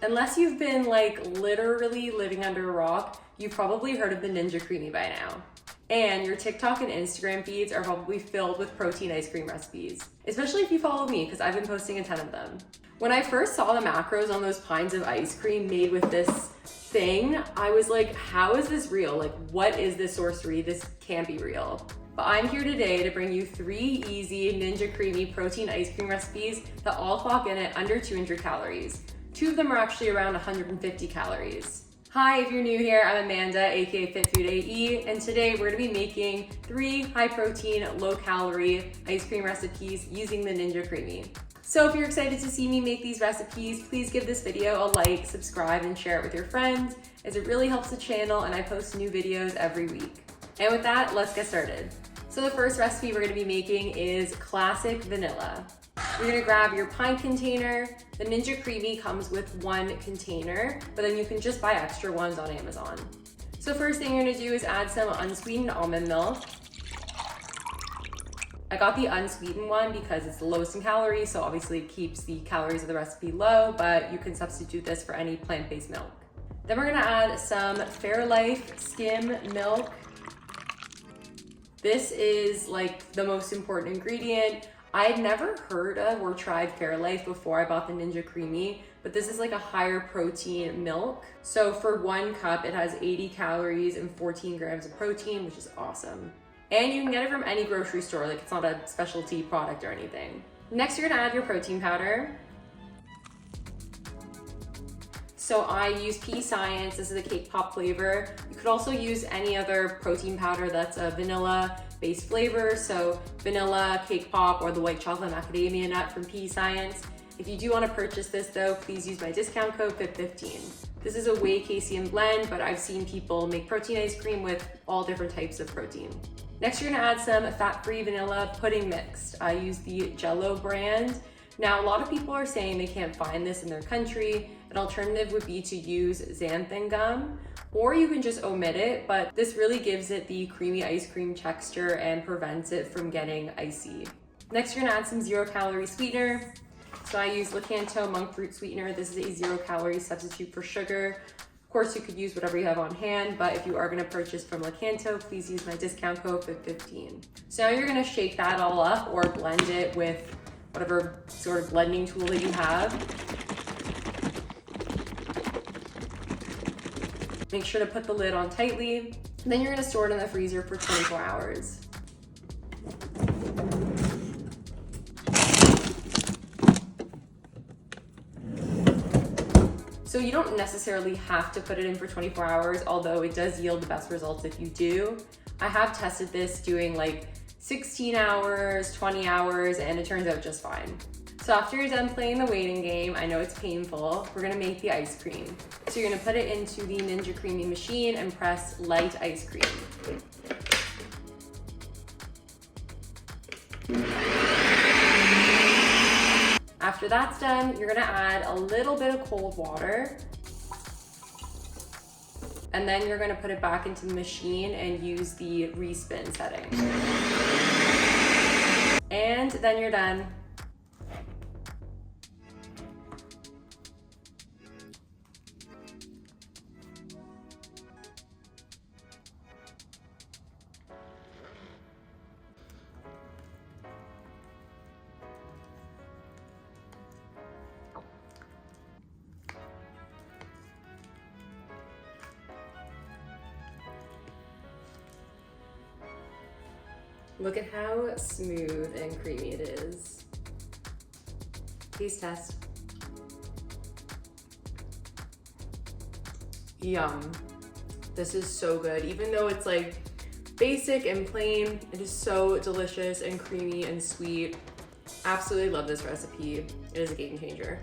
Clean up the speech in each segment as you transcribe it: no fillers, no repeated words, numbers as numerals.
Unless you've been like literally living under a rock, you've probably heard of the Ninja Creami by now. And your TikTok and Instagram feeds are probably filled with protein ice cream recipes, especially if you follow me, because I've been posting a ton of them. When I first saw the macros on those pints of ice cream made with this thing, I was like, how is this real? Like, what is this sorcery? This can't be real. But I'm here today to bring you 3 easy Ninja Creami protein ice cream recipes that all clock in at under 200 calories. 2 of them are actually around 150 calories. Hi, if you're new here, I'm Amanda, aka Fit Food AE, and today we're gonna be making 3 high protein, low calorie ice cream recipes using the Ninja Creami. So if you're excited to see me make these recipes, please give this video a like, subscribe, and share it with your friends, as it really helps the channel and I post new videos every week. And with that, let's get started. So the first recipe we're gonna be making is classic vanilla. You're gonna grab your pint container. The Ninja Creami comes with 1 container, but then you can just buy extra ones on Amazon. So first thing you're gonna do is add some unsweetened almond milk. I got the unsweetened one because it's the lowest in calories, so obviously it keeps the calories of the recipe low, but you can substitute this for any plant-based milk. Then we're gonna add some Fairlife skim milk. This is like the most important ingredient. I had never heard of or tried Fairlife before I bought the Ninja Creami, but this is like a higher protein milk. So for 1 cup, it has 80 calories and 14 grams of protein, which is awesome. And you can get it from any grocery store, like it's not a specialty product or anything. Next, you're gonna add your protein powder. So I use Pea Science, this is a cake pop flavor. You could also use any other protein powder that's a vanilla-based flavor, so vanilla, cake pop, or the white chocolate macadamia nut from Pea Science. If you do want to purchase this though, please use my discount code FIT15. This is a whey casein blend, but I've seen people make protein ice cream with all different types of protein. Next, you're gonna add some fat-free vanilla pudding mix. I use the Jell-O brand. Now, a lot of people are saying they can't find this in their country. An alternative would be to use xanthan gum, or you can just omit it, but this really gives it the creamy ice cream texture and prevents it from getting icy. Next, you're gonna add some 0-calorie sweetener. So I use Lakanto monk fruit sweetener. This is a 0-calorie substitute for sugar. Of course, you could use whatever you have on hand, but if you are gonna purchase from Lakanto, please use my discount code FIT15. So now you're gonna shake that all up or blend it with whatever sort of blending tool that you have. Make sure to put the lid on tightly. Then you're gonna store it in the freezer for 24 hours. So you don't necessarily have to put it in for 24 hours, although it does yield the best results if you do. I have tested this doing like 16 hours, 20 hours, and it turns out just fine. So after you're done playing the waiting game, I know it's painful, we're gonna make the ice cream. So you're gonna put it into the Ninja Creami machine and press light ice cream. After that's done, you're gonna add a little bit of cold water, and then you're gonna put it back into the machine and use the respin setting. And then you're done. Look at how smooth and creamy it is. Taste test. Yum. This is so good. Even though it's like basic and plain, it is so delicious and creamy and sweet. Absolutely love this recipe. It is a game changer.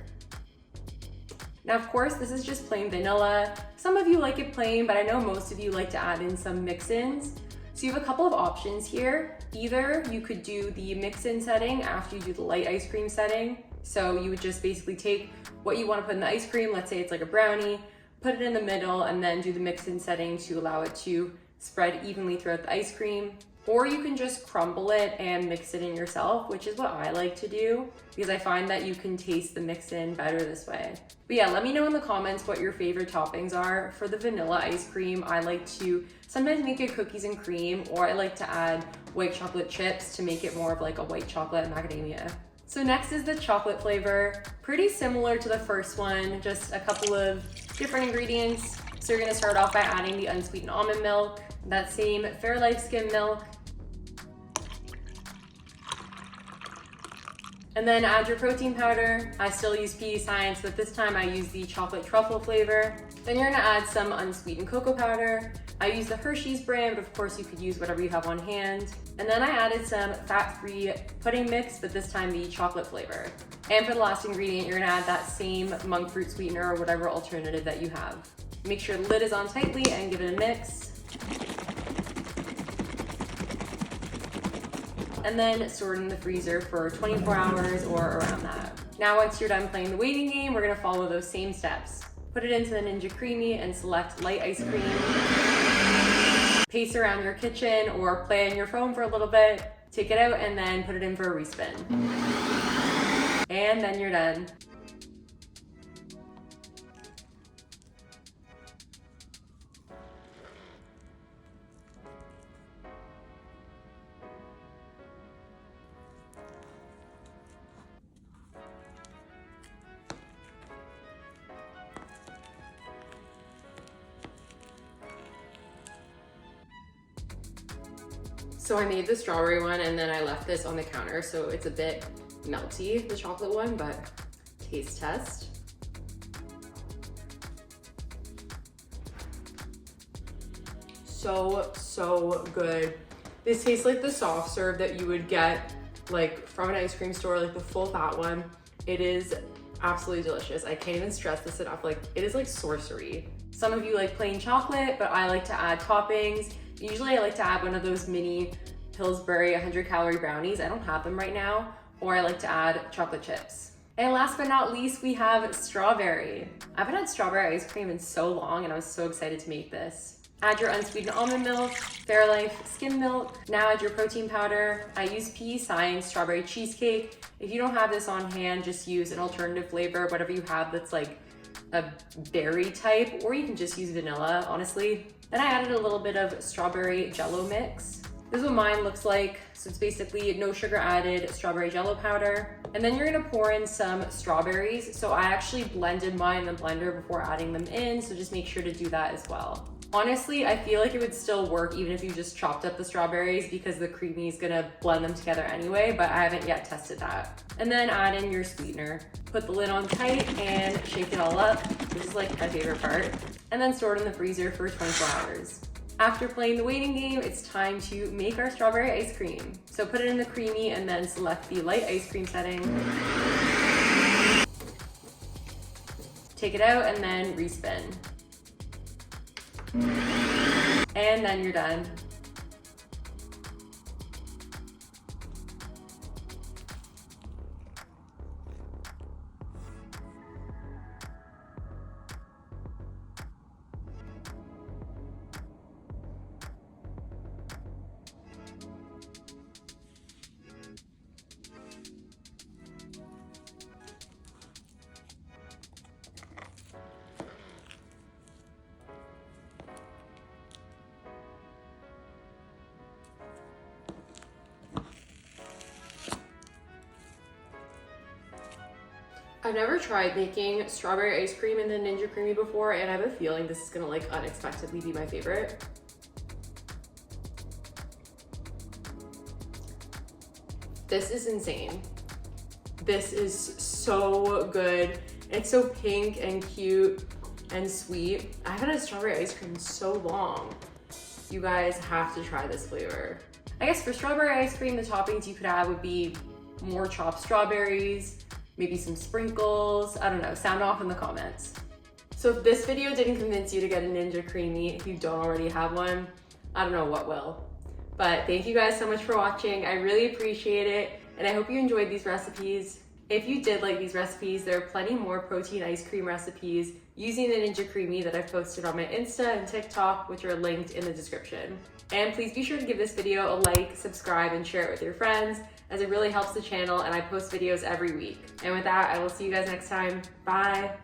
Now, of course, this is just plain vanilla. Some of you like it plain, but I know most of you like to add in some mix-ins. So you have a couple of options here. Either you could do the mix-in setting after you do the light ice cream setting. So you would just basically take what you want to put in the ice cream, let's say it's like a brownie, put it in the middle, and then do the mix-in setting to allow it to spread evenly throughout the ice cream. Or you can just crumble it and mix it in yourself, which is what I like to do because I find that you can taste the mix in better this way. But yeah, let me know in the comments what your favorite toppings are. For the vanilla ice cream, I like to sometimes make it cookies and cream, or I like to add white chocolate chips to make it more of like a white chocolate macadamia. So next is the chocolate flavor. Pretty similar to the first one, just a couple of different ingredients. So you're gonna start off by adding the unsweetened almond milk, that same Fairlife skim milk, and then add your protein powder. I still use PE Science, but this time I use the chocolate truffle flavor. Then you're gonna add some unsweetened cocoa powder. I use the Hershey's brand, but of course you could use whatever you have on hand. And then I added some fat-free pudding mix, but this time the chocolate flavor. And for the last ingredient, you're gonna add that same monk fruit sweetener or whatever alternative that you have. Make sure the lid is on tightly and give it a mix. And then store it in the freezer for 24 hours or around that. Now, once you're done playing the waiting game, we're gonna follow those same steps. Put it into the Ninja Creami and select light ice cream. Pace around your kitchen or play on your phone for a little bit. Take it out and then put it in for a respin. And then you're done. So I made the strawberry one and then I left this on the counter, so it's a bit melty, the chocolate one, but taste test. So good. This tastes like the soft serve that you would get like from an ice cream store, like the full fat one. It is absolutely delicious. I can't even stress this enough. Like, it is like sorcery. Some of you like plain chocolate, but I like to add toppings. Usually I like to add one of those mini Pillsbury 100-calorie brownies. I don't have them right now. Or I like to add chocolate chips. And last but not least, we have strawberry. I haven't had strawberry ice cream in so long and I was so excited to make this. Add your unsweetened almond milk, Fairlife skim milk. Now add your protein powder. I use PE Science strawberry cheesecake. If you don't have this on hand, just use an alternative flavor, whatever you have that's like a berry type, or you can just use vanilla, honestly. Then I added a little bit of strawberry Jell-O mix. This is what mine looks like. So it's basically no sugar added strawberry Jell-O powder. And then you're gonna pour in some strawberries. So I actually blended mine in the blender before adding them in, so just make sure to do that as well. Honestly, I feel like it would still work even if you just chopped up the strawberries because the creamy is gonna blend them together anyway, but I haven't yet tested that. And then add in your sweetener. Put the lid on tight and shake it all up. This is like my favorite part. And then store it in the freezer for 24 hours. After playing the waiting game, it's time to make our strawberry ice cream. So put it in the Creami and then select the light ice cream setting. Take it out and then respin. And then you're done. I've never tried making strawberry ice cream in the Ninja Creami before, and I have a feeling this is gonna like unexpectedly be my favorite. This is insane. This is so good. It's so pink and cute and sweet. I haven't had strawberry ice cream in so long. You guys have to try this flavor. I guess for strawberry ice cream, the toppings you could add would be more chopped strawberries, maybe some sprinkles, I don't know, sound off in the comments. So if this video didn't convince you to get a Ninja Creami, if you don't already have one, I don't know what will. But thank you guys so much for watching. I really appreciate it, and I hope you enjoyed these recipes. If you did like these recipes, there are plenty more protein ice cream recipes using the Ninja Creami that I've posted on my Insta and TikTok, which are linked in the description. And please be sure to give this video a like, subscribe, and share it with your friends, as it really helps the channel, and I post videos every week. And with that, I will see you guys next time. Bye!